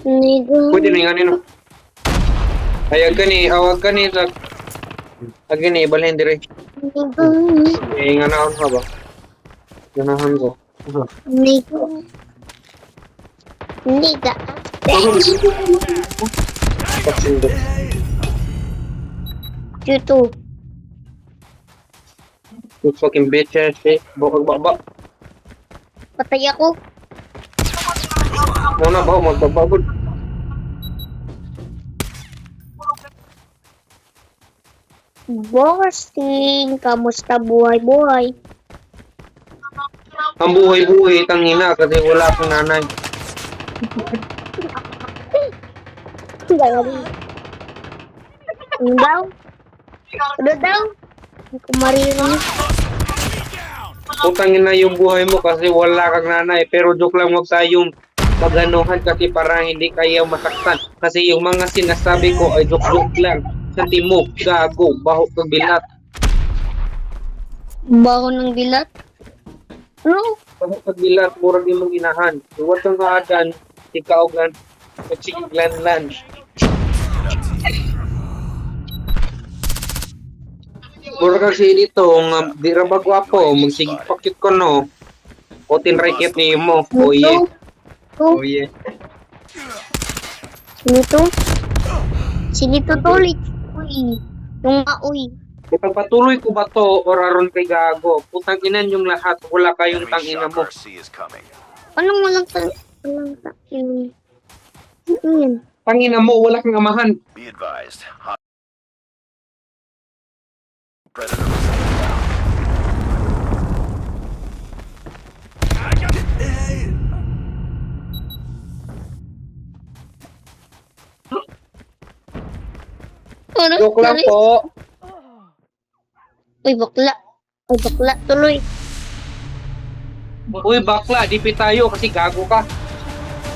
Pwede na nga nino. Ay, awag ka ni sa... Agi ni, ibalhin dire. Eh, nga naon ka ba? Ganahan ko. Niga. Pagsindot. YouTube. You fucking bitches, eh. Bukag baba. Patay ako. Muna ba, magbabagod. Bossing, kamusta buhay-buhay? Ang buhay-buhay, tangina, kasi wala akong nanay. Galing. Ano daw? Ano daw? Hindi ko maririnig. Utangin na yung buhay mo kasi wala kang nanay. Pero joke lang, huwag tayong maganuhan kasi para hindi kayo masaktan. Kasi yung mga sinasabi ko ay joke-joke lang. Santi mo, gago, baho kag bilat. Baho ng bilat? Ano? Baho kag bilat, murag di mong inahan. Huwag kang kaadan, ikaw gan, magsiglan-lan. Murag kasi dito, di ra ba gwapo, magsigpakit ko no. O tinrikit ni mo, oye. Oye. Sinito? Sinito tuloy. Uy. Yung uy. Ipagpatuloy ko ba to or aron kay gago? Putang inan yung lahat, wala kayong tangina mo. Anong walang walang takin? Ano yan? Tangina mo, wala kang amahan. Be advised. Predator. Ano? Joke lang po. Uy, bakla. Uy, bakla tuloy. Uy, bakla, di tayo kasi gago ka.